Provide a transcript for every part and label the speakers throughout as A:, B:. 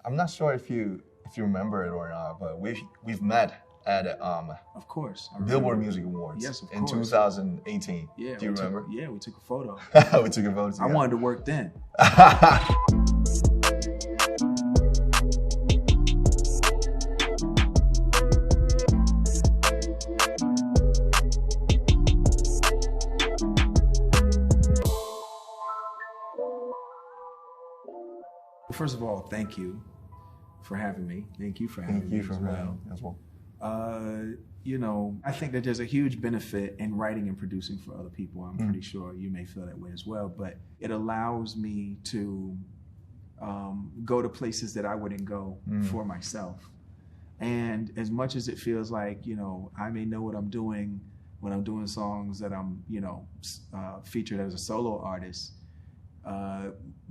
A: I'm not sure if you remember it or not, but we've met at
B: of course,
A: Billboard Music Awards.
B: Yes, of
A: in
B: course.
A: 2018.
B: Yeah,
A: do you remember?
B: Yeah, we took a photo.
A: We took a photo together.
B: I wanted to work then. First of all, thank you for having me. Thank you for having me
A: as well.
B: You know, I think that there's a huge benefit in writing and producing for other people. I'm pretty sure you may feel that way as well, but it allows me to go to places that I wouldn't go for myself. And as much as it feels like, you know, I may know what I'm doing when I'm doing songs that I'm, you know, featured as a solo artist,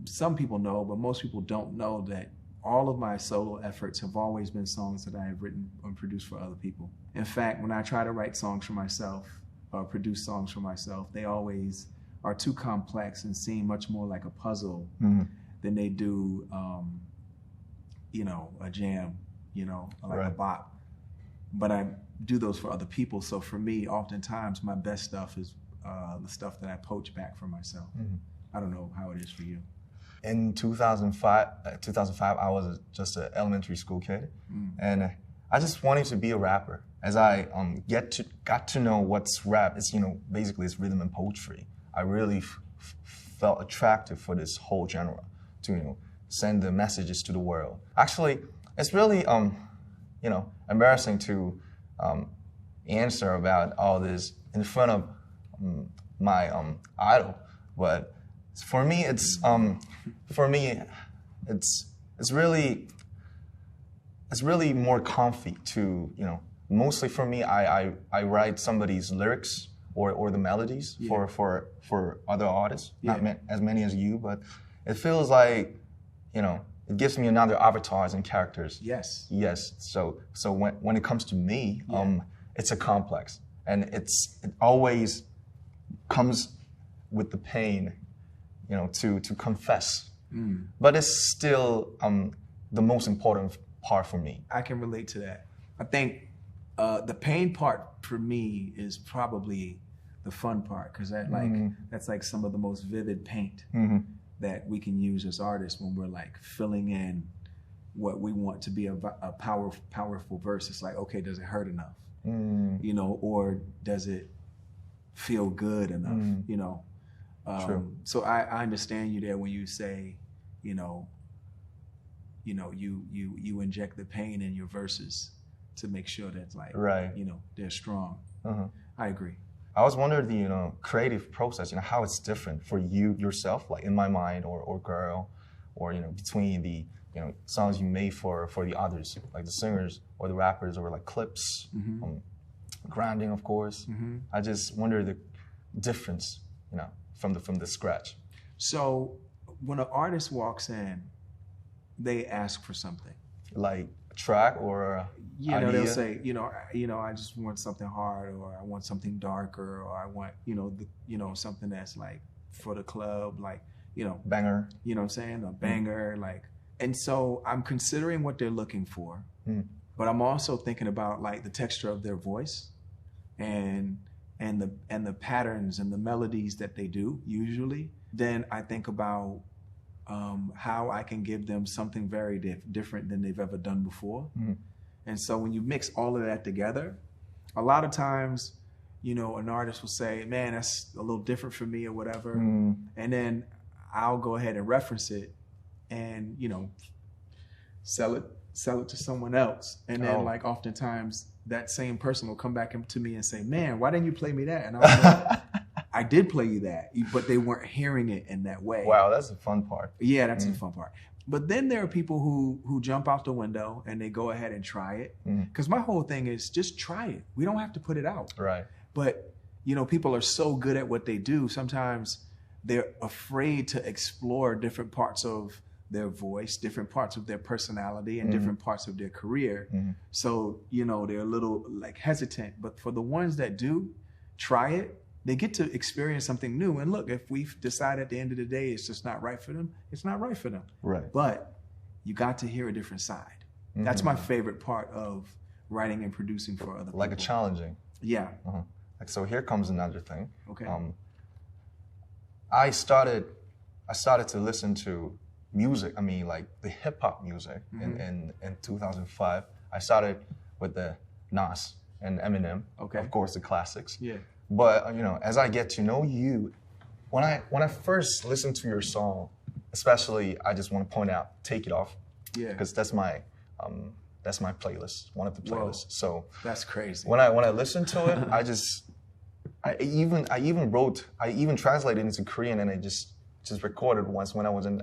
B: some people know, but most people don't know that all of my solo efforts have always been songs that I have written and produced for other people. In fact, when I try to write songs for myself or produce songs for myself, they always are too complex and seem much more like a puzzle than they do, you know, a jam, you know, like a bop. But I do those for other people. So for me, oftentimes my best stuff is the stuff that I poach back for myself. I don't know how it is for you.
A: In 2005, I was just an elementary school kid, and I just wanted to be a rapper. As I got to know what's rap, it's, you know, basically it's rhythm and poetry. I really felt attractive for this whole genre to, you know, send the messages to the world. Actually, it's really you know, embarrassing to answer about all this in front of my idol, but for me, it's really more comfy to, you know, mostly for me, I write somebody's lyrics or the melodies for other artists, not as many as you, but it feels like, you know, it gives me another avatars and characters.
B: Yes.
A: Yes. So when it comes to me, it's a complex, and it always comes with the pain, you know, to confess. But it's still the most important part for me.
B: I can relate to that. I think the pain part for me is probably the fun part, because that's like some of the most vivid paint that we can use as artists when we're like filling in what we want to be a powerful verse. It's like, okay, does it hurt enough? You know, or does it feel good enough? You know. So I understand you there when you say, you inject the pain in your verses to make sure that, like, you know, they're strong. I agree.
A: I was wondering the, you know, creative process, you know, how it's different for you yourself, like In My Mind or Girl, or, you know, between the, you know, songs you made for the others, like the singers or the rappers, or like clips, grinding, of course. I just wonder the difference, you know, from the scratch.
B: So when an artist walks in, they ask for something.
A: Like a track or
B: you know, they'll say, you know, I just want something hard, or I want something darker, or I want, you know, something that's like for the club, like, you know,
A: banger.
B: You know what I'm saying? A banger, like. And so I'm considering what they're looking for, but I'm also thinking about like the texture of their voice, and the patterns and the melodies that they do usually. Then I think about how I can give them something very different than they've ever done before. And so when you mix all of that together, a lot of times, you know, an artist will say, man, that's a little different for me or whatever. And then I'll go ahead and reference it and, you know, sell it to someone else. And then like oftentimes that same person will come back to me and say, man, why didn't you play me that? And I was like, I did play you that, but they weren't hearing it in that way.
A: Wow, that's the fun part.
B: Yeah, that's the fun part. But then there are people who jump out the window and they go ahead and try it. Because my whole thing is just try it. We don't have to put it out.
A: Right.
B: But, you know, people are so good at what they do. Sometimes they're afraid to explore different parts of their voice, different parts of their personality, and different parts of their career. So, you know, they're a little like hesitant. But for the ones that do try it, they get to experience something new. And look, if we decide at the end of the day it's just not right for them, it's not right for them.
A: Right.
B: But you got to hear a different side. That's my favorite part of writing and producing for other people.
A: Like a challenging.
B: Yeah.
A: Like, so here comes another thing.
B: Okay.
A: I started to listen to music. I mean, like the hip hop music in 2005. I started with the Nas and Eminem.
B: Okay.
A: Of course, the classics.
B: Yeah.
A: But you know, as I get to know you, when I first listened to your song, especially, I just want to point out "Take It Off."
B: Yeah.
A: Because that's my playlist, one of the playlists.
B: Whoa.
A: So
B: that's crazy.
A: When I listened to it, I even translated it into Korean, and I just recorded once when I was an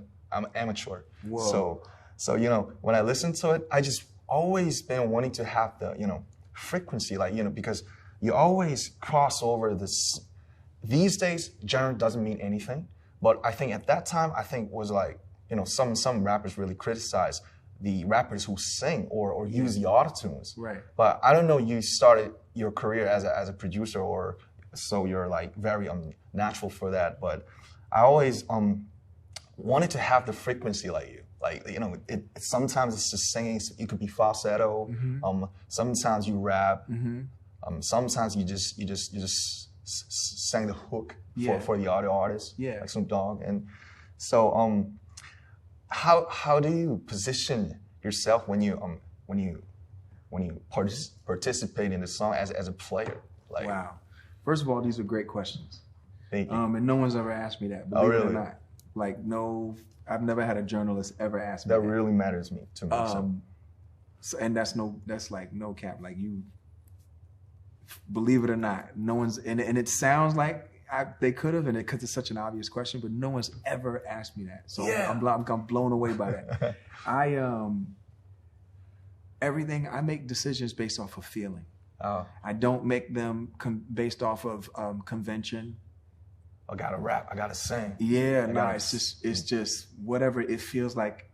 A: amateur.
B: Whoa.
A: So you know, when I listened to it, I just always been wanting to have the, you know, frequency, like, you know, because you always cross over this. These days, genre doesn't mean anything, but I think at that time, was like, you know, some rappers really criticize the rappers who sing or use the autotunes.
B: Right.
A: But I don't know, you started your career as a producer, or so you're like very natural for that. But I always wanted to have the frequency like you. Like, you know, sometimes it's just singing. It could be falsetto. Sometimes you rap. Sometimes you just sang the hook for the other artists, like Snoop Dogg. And so, how do you position yourself when you participate in the song as a player? Like,
B: wow. First of all, these are great questions.
A: Thank you.
B: And no one's ever asked me that. Believe it or not. Like, no, I've never had a journalist ever ask me that.
A: That really matters to me.
B: So, and that's like no cap. Like, you, believe it or not, no one's, and it sounds like they could have, and because it's such an obvious question, but no one's ever asked me that. So I'm blown away by that. Everything, I make decisions based off of feeling. I don't make them based off of convention.
A: I gotta rap. I gotta sing.
B: Yeah, it's just whatever it feels like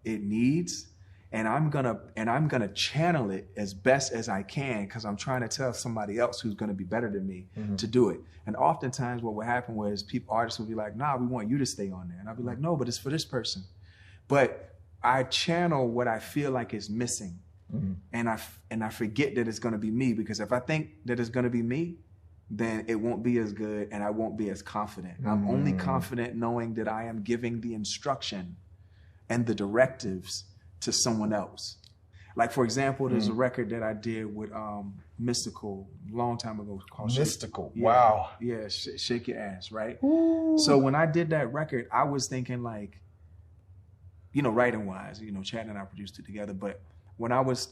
B: it needs, and I'm gonna channel it as best as I can, because I'm trying to tell somebody else who's gonna be better than me to do it. And oftentimes, what will happen was artists will be like, "Nah, we want you to stay on there," and I'll be like, "No, but it's for this person." But I channel what I feel like is missing, and I forget that it's gonna be me, because if I think that it's gonna be me, then it won't be as good and I won't be as confident. I'm only confident knowing that I am giving the instruction and the directives to someone else. Like, for example, there's a record that I did with Mystical a long time ago called
A: Mystical.
B: Yeah,
A: wow.
B: Yeah, Shake Your Ass, right?
A: Ooh.
B: So when I did that record, I was thinking, like, you know, writing wise, you know, Chad and I produced it together, but when I was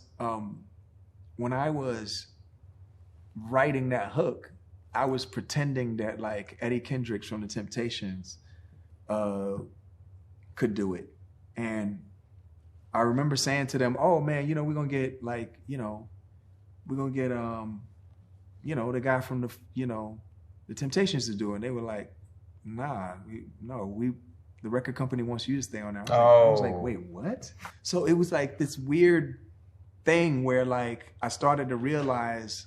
B: writing that hook, I was pretending that, like, Eddie Kendricks from the Temptations could do it. And I remember saying to them, "Oh man, you know, we're gonna get, like, you know, we're gonna get you know, the guy from the Temptations to do it." And they were like, "Nah, the record company wants you to stay on there." I was like, "Wait, what?" So it was like this weird thing where, like, I started to realize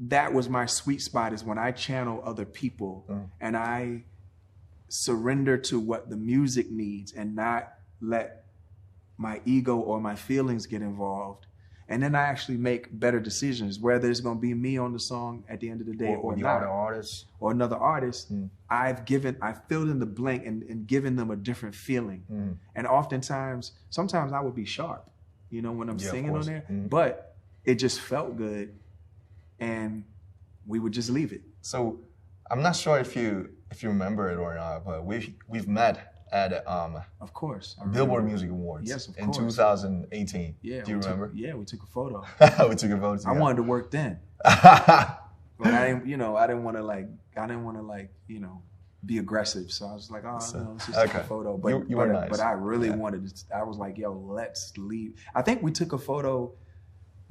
B: that was my sweet spot, is when I channel other people and I surrender to what the music needs and not let my ego or my feelings get involved. And then I actually make better decisions, whether it's going to be me on the song at the end of the day or
A: the
B: not,
A: other artist
B: or another artist. I filled in the blank and given them a different feeling. And sometimes I would be sharp, you know, when I'm singing on there, but it just felt good. And we would just leave it. So
A: I'm not sure if you remember it or not, but we've met at
B: of course
A: Billboard Music Awards.
B: Yes, of
A: in
B: course.
A: 2018.
B: Yeah,
A: do you remember?
B: We took a photo.
A: We took a photo together.
B: I wanted to work then, but I didn't want to be aggressive. So I was like, let's just take a photo. But
A: you were nice.
B: But I really wanted to. I was like, yo, let's leave. I think we took a photo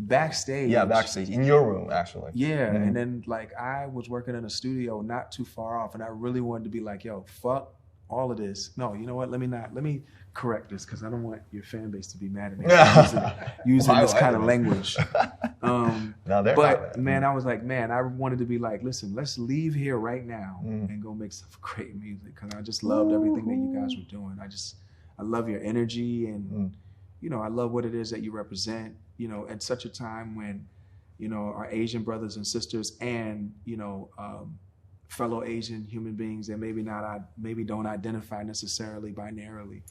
B: backstage.
A: Yeah, backstage in your room, actually.
B: Yeah, and then, like, I was working in a studio not too far off, and I really wanted to be like, yo, fuck all of this. No, you know what? Let me correct this, because I don't want your fan base to be mad at me using this kind of language. But man, I was like, man, I wanted to be like, listen, let's leave here right now and go make some great music, because I just loved everything that you guys were doing. I love your energy, and you know, I love what it is that you represent. You know, at such a time when, you know, our Asian brothers and sisters and, you know, fellow Asian human beings that maybe don't identify necessarily binarily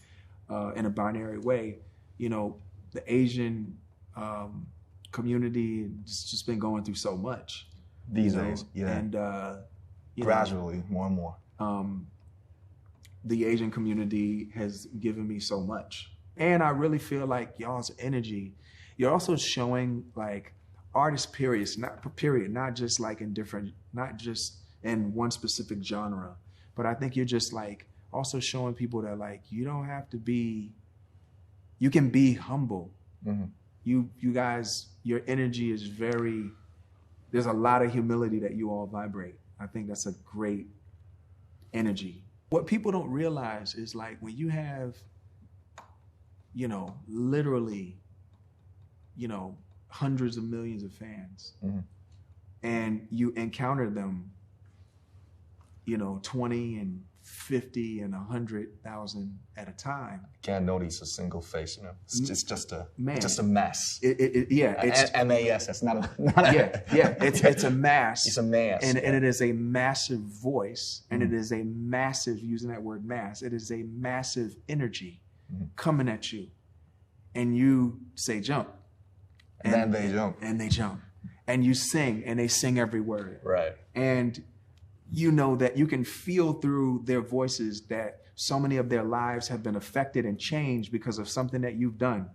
B: in a binary way, you know, the Asian community has just been going through so much
A: these days,
B: and
A: gradually more and more.
B: The Asian community has given me so much, and I really feel like y'all's energy, you're also showing like artists, not just like not just in one specific genre, but I think you're just like also showing people that like you don't have to be, you can be humble. You guys, your energy is there's a lot of humility that you all vibrate. I think that's a great energy. What people don't realize is like when you have, you know, literally, you know, hundreds of millions of fans, and you encounter them, you know, 20 and 50 and 100,000 at a time.
A: Can't notice a single face, you know. It's just a mass.
B: It's
A: MAS. That's not a.
B: It's a mass.
A: It's a mass,
B: and it is a massive voice, and it is a massive, using that word mass. It is a massive energy coming at you, and you say jump,
A: and then they jump,
B: and you sing, and they sing every word,
A: right,
B: and you know that you can feel through their voices that so many of their lives have been affected and changed because of something that you've done.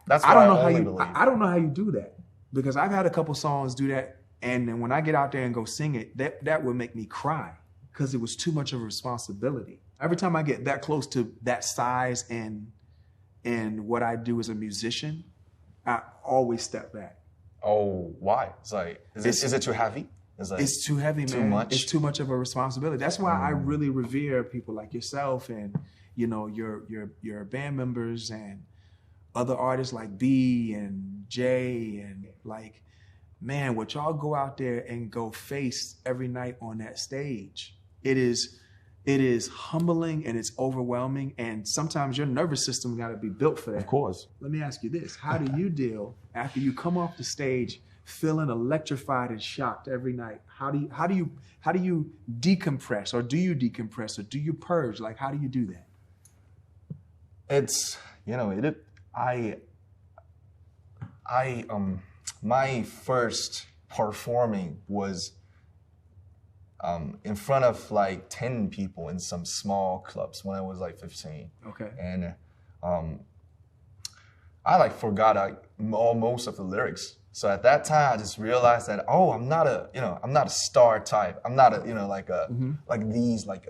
A: That's what I
B: don't know how you do that, because I've had a couple songs do that, and then when I get out there and go sing it, that would make me cry because it was too much of a responsibility. Every time I get that close to that size and what I do as a musician, I always step back.
A: Oh, why? It's like, is it too heavy?
B: It's too heavy, man.
A: Too much?
B: It's too much of a responsibility. That's why I really revere people like yourself and, you know, your band members and other artists like B and J, and like, man, what y'all go out there and go face every night on that stage. It is humbling and it's overwhelming, and sometimes your nervous system got to be built for that.
A: Of course.
B: Let me ask you this: how do you deal after you come off the stage feeling electrified and shocked every night? How do you decompress, or do you decompress, or do you purge? Like, how do you do that?
A: It's, you know, my first performing was in front of like 10 people in some small clubs when I was like 15.
B: Okay.
A: And I like forgot most of the lyrics. So at that time, I just realized that, I'm not a star type. I'm not a, you know, like a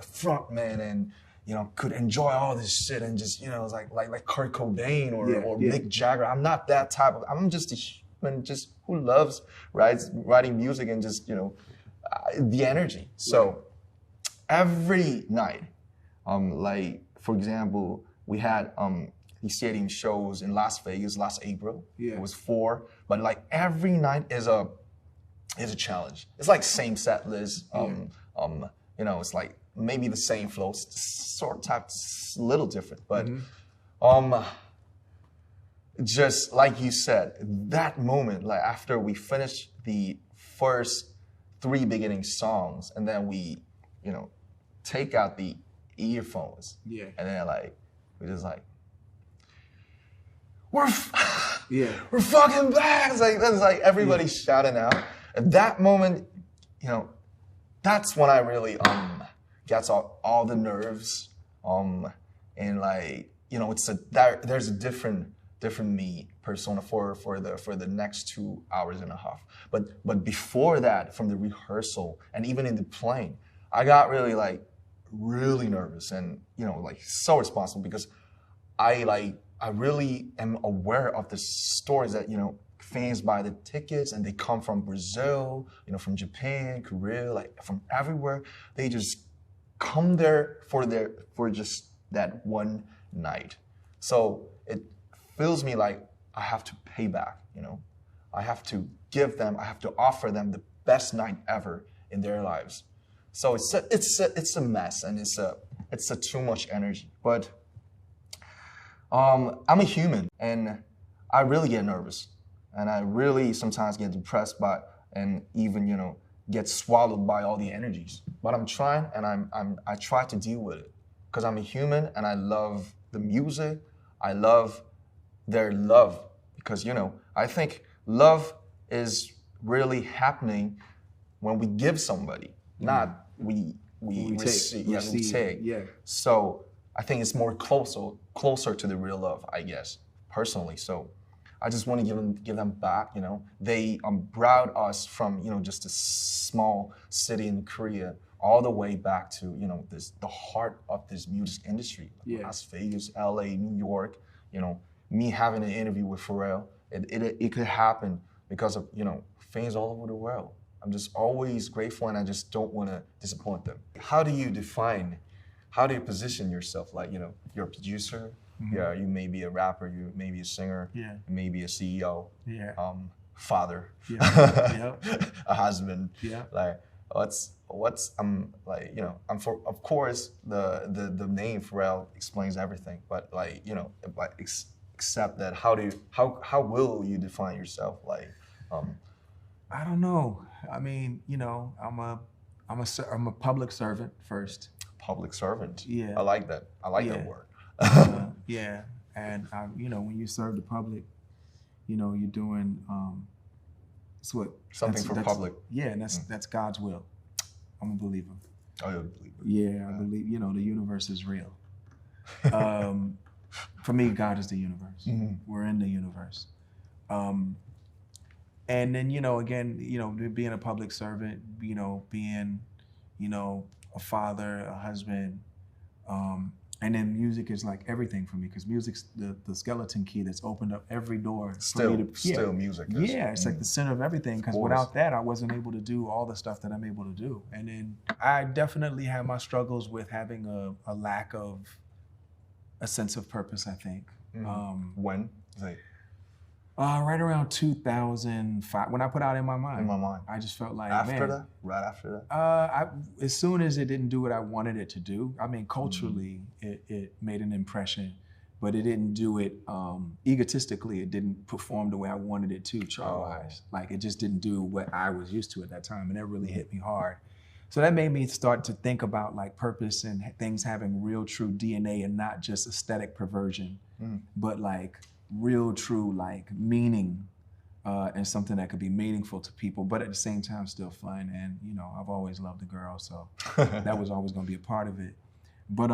A: front man and, you know, could enjoy all this shit and just, you know, it's like Kurt Cobain or Mick Jagger. I'm not that type of. I'm just a human, just who loves writing music and just, you know, the energy. So every night, like for example, we had these stadium shows in Las Vegas last April. It was 4, but like every night is a challenge. It's like same set list. You know, it's like maybe the same flows, sort of type, little different, but just like you said, that moment, like after we finished the first 3 beginning songs, and then we, you know, take out the earphones, and then like we just like, we're fucking back. It's like that's like everybody shouting out. At that moment, you know, that's when I really gets all the nerves, and like, you know, there's a different me persona for the next 2 hours and a half. But before that, from the rehearsal and even in the plane, I got really nervous and, you know, like so responsible, because I really am aware of the stories that, you know, fans buy the tickets and they come from Brazil, you know, from Japan, Korea, like from everywhere. They just come there for just that one night. So it feels me like I have to pay back, you know. I have to give them, I have to offer them the best night ever in their lives. So it's a mess, and it's a too much energy. But I'm a human, and I really get nervous, and I really sometimes get depressed by, and even get swallowed by all the energies. But I'm trying, and I try to deal with it, because I'm a human, and I love the music. I love their love, because I think love is really happening when we give somebody, not we take.
B: Yeah.
A: So I think it's more closer to the real love, I guess, personally. So I just want to give them back. They brought us from just a small city in Korea all the way back to the heart of this music industry, Las Vegas, LA, New York. Me having an interview with Pharrell, it could happen because of fans all over the world. I'm just always grateful, and I just don't want to disappoint them. How do you position yourself? Like, you're a producer, you may be a rapper, you may be a singer, you may be a CEO, father, a husband. Like, of course, the name Pharrell explains everything, but except that, how will you define yourself? Like,
B: I don't know. I mean, I'm a public servant first.
A: Public servant.
B: Yeah.
A: I like that. I like that word.
B: Yeah. And when you serve the public, you're doing
A: something for public.
B: Yeah, and that's God's will. I'm a believer.
A: Oh, you're a believer.
B: Yeah, I believe the universe is real. For me, God is the universe. We're in the universe. And then, again, being a public servant, being, a father, a husband, and then music is like everything for me, because music's the skeleton key that's opened up every door.
A: Still music.
B: It's like the center of everything, because without that, I wasn't able to do all the stuff that I'm able to do. And then I definitely have my struggles with having a lack of a sense of purpose, I think.
A: When?
B: Right around 2005, when I put out In My Mind.
A: In My Mind.
B: I just felt like,
A: right after that?
B: As soon as it didn't do what I wanted it to do, I mean, culturally, it made an impression, but it didn't do it egotistically. It didn't perform the way I wanted it to, chart-wise. Like, it just didn't do what I was used to at that time, and that really hit me hard. So that made me start to think about like purpose and things having real, true DNA, and not just aesthetic perversion, but like real, true, like meaning, and something that could be meaningful to people, but at the same time still fun. And I've always loved a girl, so that was always going to be a part of it. But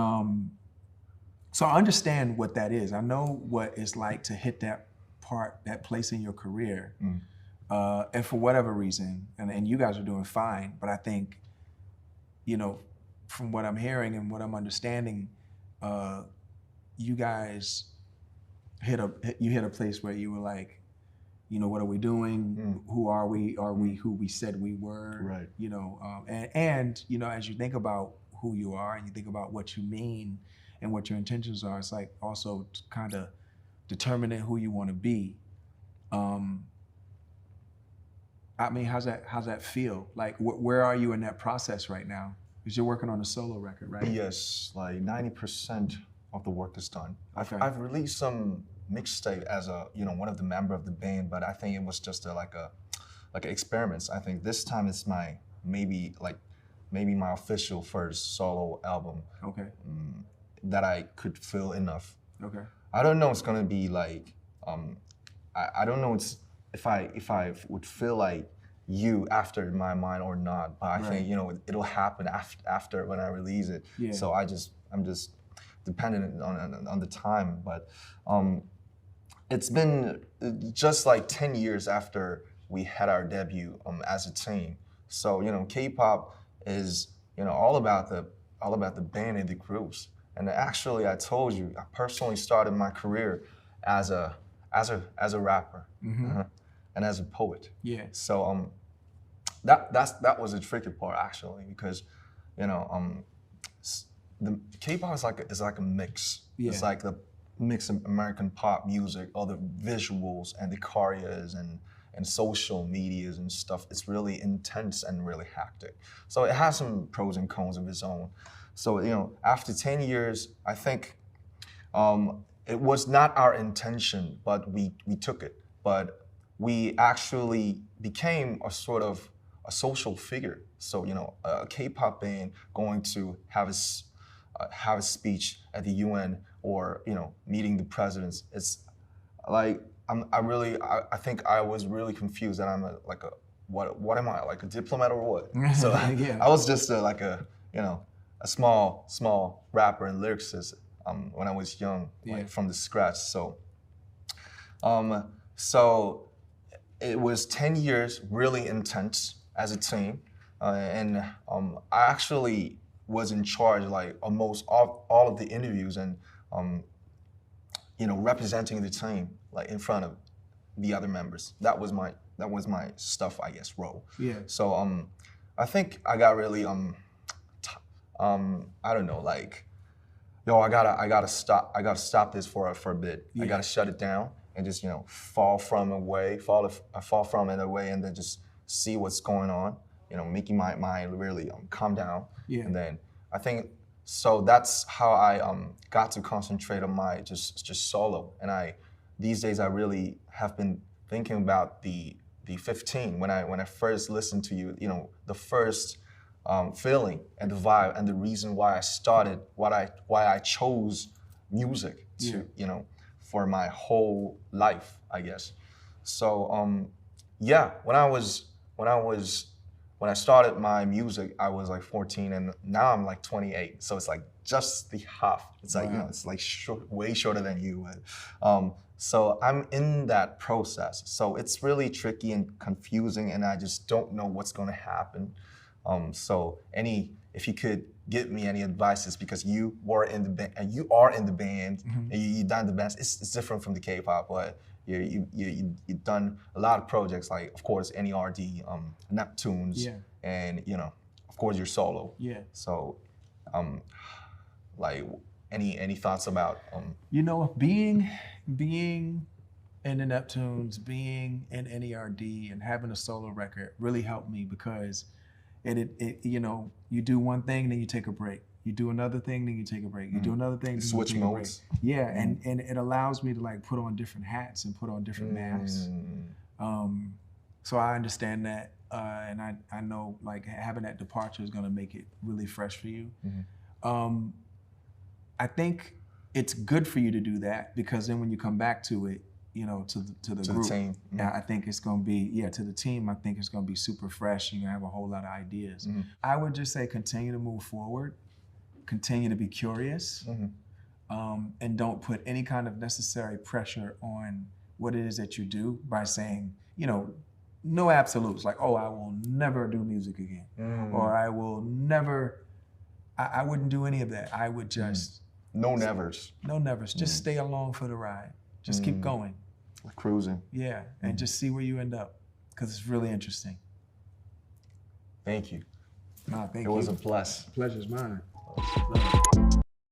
B: so I understand what that is. I know what it's like to hit that place in your career, and for whatever reason, and you guys are doing fine. But I think, from what I'm hearing and what I'm understanding, you guys hit a place where you were like, what are we doing? Who are we? Are we who we said we were?
A: Right.
B: And as you think about who you are and you think about what you mean and what your intentions are, it's like also kind of determining who you want to be. I mean, how's that feel? Like, where are you in that process right now? Because you're working on a solo record, right?
A: Yes, like 90% of the work is done.
B: Okay.
A: I've released some mixtape as one of the member of the band, but I think it was just like experiments. I think this time it's maybe my official first solo album.
B: Okay.
A: That I could feel enough.
B: Okay.
A: I don't know it's gonna be like, I don't know if I would feel like you after In My Mind or not, but I think it'll happen after when I release it.
B: Yeah.
A: So I'm just dependent on the time, but it's been just like 10 years after we had our debut as a team. So K-pop is all about the band and the groups. And actually, I told you, I personally started my career as a rapper and as a poet.
B: Yeah.
A: So that was a tricky part actually, because the K-pop is like a mix.
B: Yeah.
A: It's like the mix of American pop music, all the visuals and the choreos and social medias and stuff. It's really intense and really hectic. So it has some pros and cons of its own. So after 10 years, I think it was not our intention, but we took it. But we actually became a sort of a social figure. So, you know, a K-pop band going to have a speech at the UN, or, you know, meeting the presidents. It's like, I think I was really confused that I'm what am I, like a diplomat or what? So
B: yeah.
A: I was just like a, you know, a small rapper and lyricist when I was young, like from the scratch. So, so it was 10 years really intense as a team, and I actually was in charge, like almost all of the interviews, and you know, representing the team like in front of the other members. That was my stuff, I guess, role.
B: Yeah.
A: So I think I got really I don't know, like, yo, I gotta stop this for a bit. Yeah. I gotta shut it down and just, you know, fall from it away, and then just see what's going on. You know, making my mind really calm down. Yeah. And then I think, so that's how I got to concentrate on my just solo. And these days I really have been thinking about the 15 when I first listened to you. You know, the first feeling and the vibe and the reason why I started, why I chose music to, you know, for my whole life, I guess. So yeah, when I started my music, I was like 14, and now I'm like 28. So it's like just the half. It's like, you know, it's like way shorter than you. So I'm in that process. So it's really tricky and confusing, and I just don't know what's going to happen. So if you could give me any advices, because you were in the band, and you are in the band, and you done the band. It's different from the K-pop, but you've done a lot of projects, like, of course, NERD, Neptunes, and, you know, of course, your solo. Yeah. So, like, any thoughts about?
B: You know, being in the Neptunes, being in NERD, and having a solo record really helped me, because it you know, you do one thing, then you take a break. You do another thing, then you take a break. You do another thing, then
A: switch
B: you take
A: modes.
B: A break. Yeah, and it allows me to like put on different hats and put on different masks. So I understand that, and I know like having that departure is gonna make it really fresh for you. I think it's good for you to do that, because then when you come back to it, you know, to the group,
A: the team.
B: Yeah, I think it's gonna be, to the team, I think it's gonna be super fresh. You're gonna have a whole lot of ideas. I would just say continue to move forward, continue to be curious, and don't put any kind of necessary pressure on what it is that you do by saying, you know, no absolutes, like, oh, I will never do music again, or I will never, I wouldn't do any of that. I would just...
A: No nevers.
B: No nevers. Just stay along for the ride. Just keep going.
A: Cruising.
B: Yeah, and just see where you end up, because it's really interesting.
A: Thank you.
B: Thank you.
A: It was a bless.
B: Pleasure's mine.